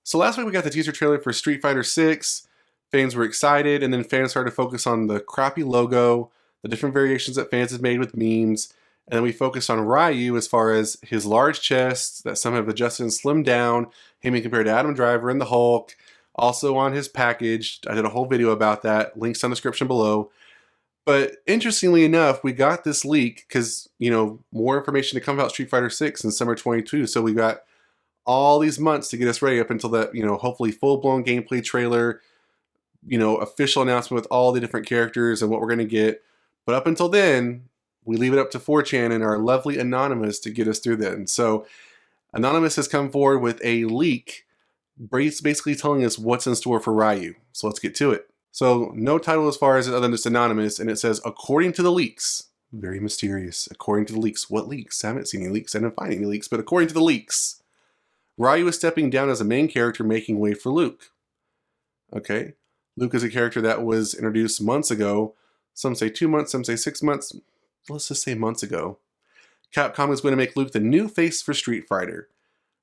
So last week we got the teaser trailer for Street Fighter 6. Fans were excited, and then fans started to focus on the crappy logo, the different variations that fans have made with memes, and then we focused on Ryu as far as his large chest that some have adjusted and slimmed down, him being compared to Adam Driver and the Hulk. Also on his package, I did a whole video about that, links in the description below. But interestingly enough, we got this leak because, more information to come about Street Fighter 6 in summer 22. So we got all these months to get us ready up until that, hopefully full-blown gameplay trailer, official announcement with all the different characters and what we're going to get. But up until then, we leave it up to 4chan and our lovely Anonymous to get us through then. So Anonymous has come forward with a leak basically telling us what's in store for Ryu. So let's get to it. So no title as far as other than just Anonymous, and it says, according to the leaks, very mysterious, according to the leaks. What leaks? I haven't seen any leaks, I didn't find any leaks, but according to the leaks, Ryu is stepping down as a main character, making way for Luke. Okay, Luke is a character that was introduced months ago. Some say 2 months, some say 6 months. Let's just say months ago. Capcom is going to make Luke the new face for Street Fighter,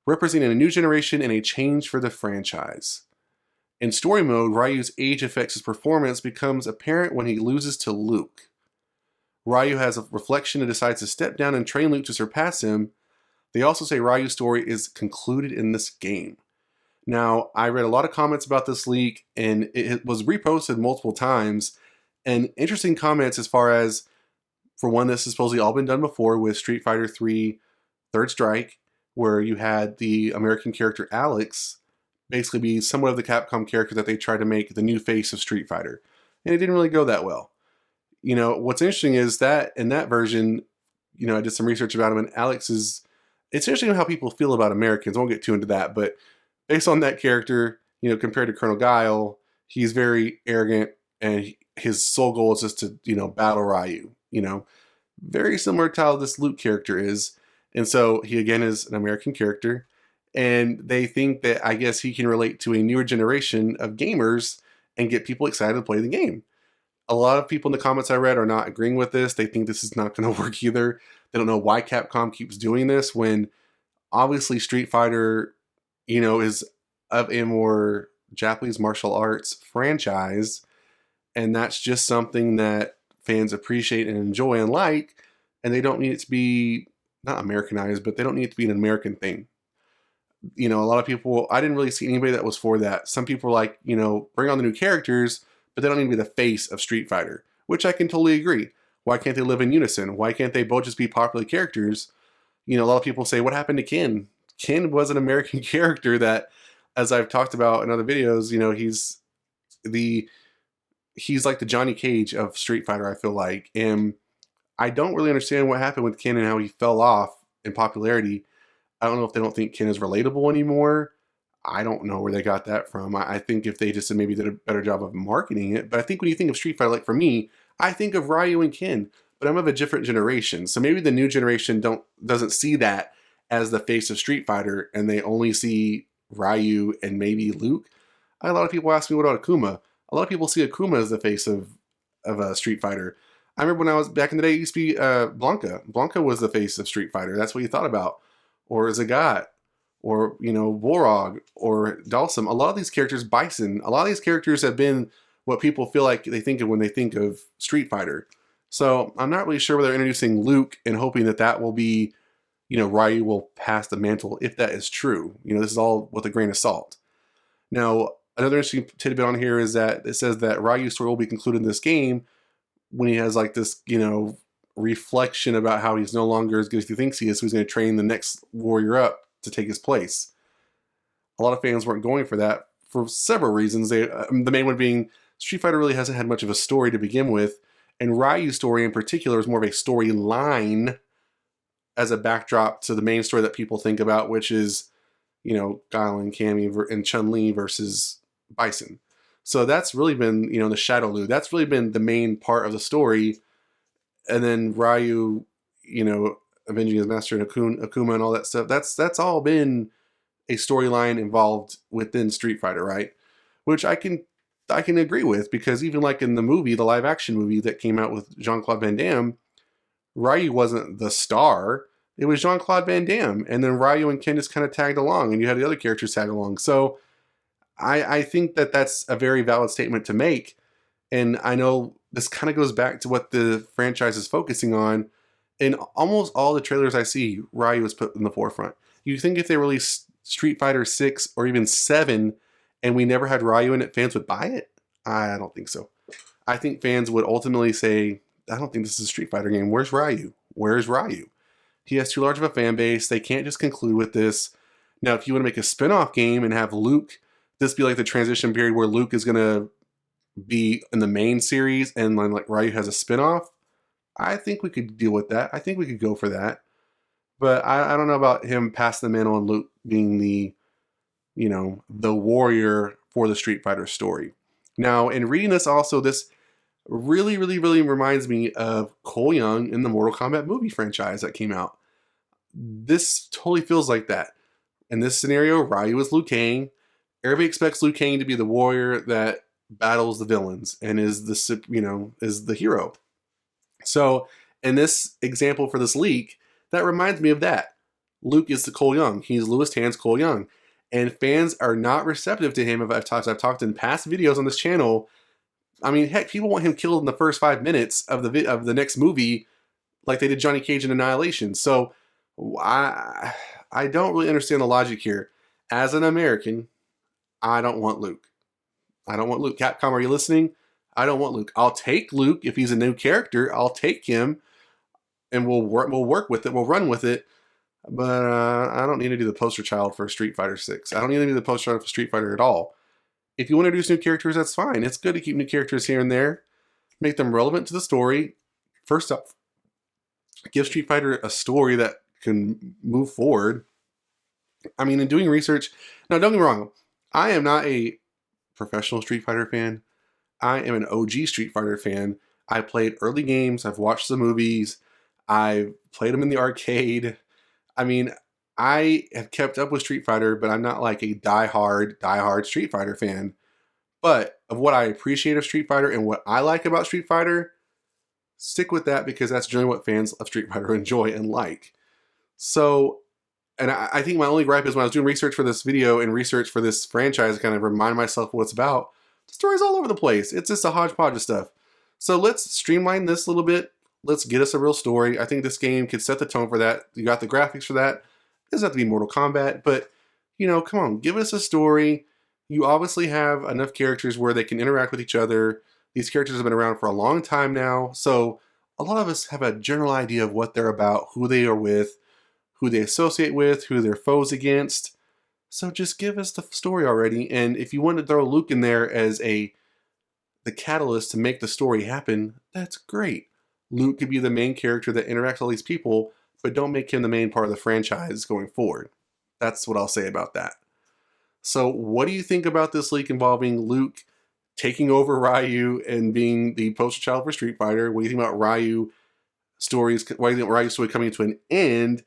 representing a new generation and a change for the franchise. In story mode, Ryu's age affects his performance becomes apparent when he loses to Luke. Ryu has a reflection and decides to step down and train Luke to surpass him. They also say Ryu's story is concluded in this game. Now, I read a lot of comments about this leak, and it was reposted multiple times, and interesting comments as far as, for one, this has supposedly all been done before with Street Fighter 3 Third Strike, where you had the American character Alex basically be somewhat of the Capcom character that they tried to make the new face of Street Fighter. And it didn't really go that well. What's interesting is that in that version, I did some research about him, and Alex is, it's interesting how people feel about Americans. I won't get too into that, but based on that character, compared to Colonel Guile, he's very arrogant, and his sole goal is just to, battle Ryu, very similar to how this Luke character is. And so he again is an American character, and they think that, I guess, he can relate to a newer generation of gamers and get people excited to play the game. A lot of people in the comments I read are not agreeing with this. They think this is not going to work either. They don't know why Capcom keeps doing this when obviously Street Fighter, is of a more Japanese martial arts franchise, and that's just something that fans appreciate and enjoy and like, and they don't need it to be, not Americanized, but they don't need it to be an American thing. A lot of people, I didn't really see anybody that was for that. Some people were like, bring on the new characters, but they don't need to be the face of Street Fighter, which I can totally agree. Why can't they live in unison? Why can't they both just be popular characters? A lot of people say, what happened to Ken? Ken was an American character that, as I've talked about in other videos, he's like the Johnny Cage of Street Fighter, I feel like. And I don't really understand what happened with Ken and how he fell off in popularity. I don't know if they don't think Ken is relatable anymore. I don't know where they got that from. I think if they just maybe did a better job of marketing it. But I think when you think of Street Fighter, like for me, I think of Ryu and Ken, but I'm of a different generation. So maybe the new generation doesn't see that as the face of Street Fighter, and they only see Ryu and maybe Luke. A lot of people ask me, what about Akuma? A lot of people see Akuma as the face of Street Fighter. I remember when I was back in the day, it used to be Blanka. Blanka was the face of Street Fighter. That's what you thought about. Or Zagat, or, Vorog, or Dalsum. A lot of these characters, Bison, a lot of these characters have been what people feel like they think of when they think of Street Fighter. So I'm not really sure whether they're introducing Luke and hoping that will be, Ryu will pass the mantle, if that is true. This is all with a grain of salt. Now, another interesting tidbit on here is that it says that Ryu's story will be concluded in this game when he has like this, reflection about how he's no longer as good as he thinks he is, so he's going to train the next warrior up to take his place. A lot of fans weren't going for that for several reasons. The main one being Street Fighter really hasn't had much of a story to begin with, and Ryu's story in particular is more of a storyline as a backdrop to the main story that people think about, which is, Guile and Cammy and Chun-Li versus Bison. So that's really been, the Shadow Lu. That's really been the main part of the story. And then Ryu, avenging his master and Akuma and all that stuff. That's all been a storyline involved within Street Fighter, right? Which I can agree with, because even like in the movie, the live action movie that came out with Jean-Claude Van Damme, Ryu wasn't the star. It was Jean-Claude Van Damme. And then Ryu and Ken just kind of tagged along, and you had the other characters tag along. So I think that that's a very valid statement to make. And I know this kind of goes back to what the franchise is focusing on. In almost all the trailers I see, Ryu is put in the forefront. You think if they released Street Fighter 6 or even 7 and we never had Ryu in it, fans would buy it? I don't think so. I think fans would ultimately say, I don't think this is a Street Fighter game. Where's Ryu? Where's Ryu? He has too large of a fan base. They can't just conclude with this. Now, if you want to make a spin-off game and have Luke, this be like the transition period where Luke is going to be in the main series and then like Ryu has a spin-off, I think we could deal with that. I think we could go for that. But I don't know about him passing the mantle on Luke being the, the warrior for the Street Fighter story. Now, in reading this also, this really, really, really reminds me of Cole Young in the Mortal Kombat movie franchise that came out. This totally feels like that. In this scenario, Ryu is Liu Kang. Everybody expects Liu Kang to be the warrior that battles the villains and is the hero. So in this example for this leak, that reminds me of that. Luke is the Cole Young. He's Louis Tan's Cole Young. And fans are not receptive to him. I've talked in past videos on this channel. I mean, heck, people want him killed in the first 5 minutes of the next movie, like they did Johnny Cage in Annihilation. So I don't really understand the logic here. As an American, I don't want Luke. I don't want Luke. Capcom, are you listening? I don't want Luke. I'll take Luke if he's a new character. I'll take him, and we'll work with it. We'll run with it. But I don't need to do the poster child for Street Fighter 6. I don't need to do the poster child for Street Fighter at all. If you want to introduce new characters, that's fine. It's good to keep new characters here and there. Make them relevant to the story. First up, give Street Fighter a story that can move forward. I mean, in doing research, now don't get me wrong, I am not a professional Street Fighter fan. I am an OG Street Fighter fan. I played early games. I've watched the movies. I've played them in the arcade. I mean, I have kept up with Street Fighter, but I'm not like a die-hard Street Fighter fan. But of what I appreciate of Street Fighter and what I like about Street Fighter, stick with that because that's generally what fans of Street Fighter enjoy and like. So, and I think my only gripe is when I was doing research for this video and research for this franchise to kind of remind myself what it's about, the story's all over the place. It's just a hodgepodge of stuff. So let's streamline this a little bit. Let's get us a real story. I think this game could set the tone for that. You got the graphics for that. It doesn't have to be Mortal Kombat, but, come on, give us a story. You obviously have enough characters where they can interact with each other. These characters have been around for a long time now, so a lot of us have a general idea of what they're about, who they are with, who they associate with, who they're foes against. So just give us the story already, and if you want to throw Luke in there as the catalyst to make the story happen, that's great. Luke could be the main character that interacts with all these people, but don't make him the main part of the franchise going forward. That's what I'll say about that. So what do you think about this leak involving Luke taking over Ryu and being the poster child for Street Fighter? What do you think about Ryu stories? Why do you think Ryu's story coming to an end?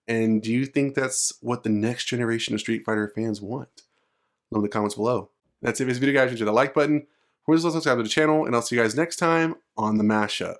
And do you think that's what the next generation of Street Fighter fans want? Let me know in the comments below. That's it for this video, guys. Hit the like button. Please subscribe to the channel, and I'll see you guys next time on the Mashup.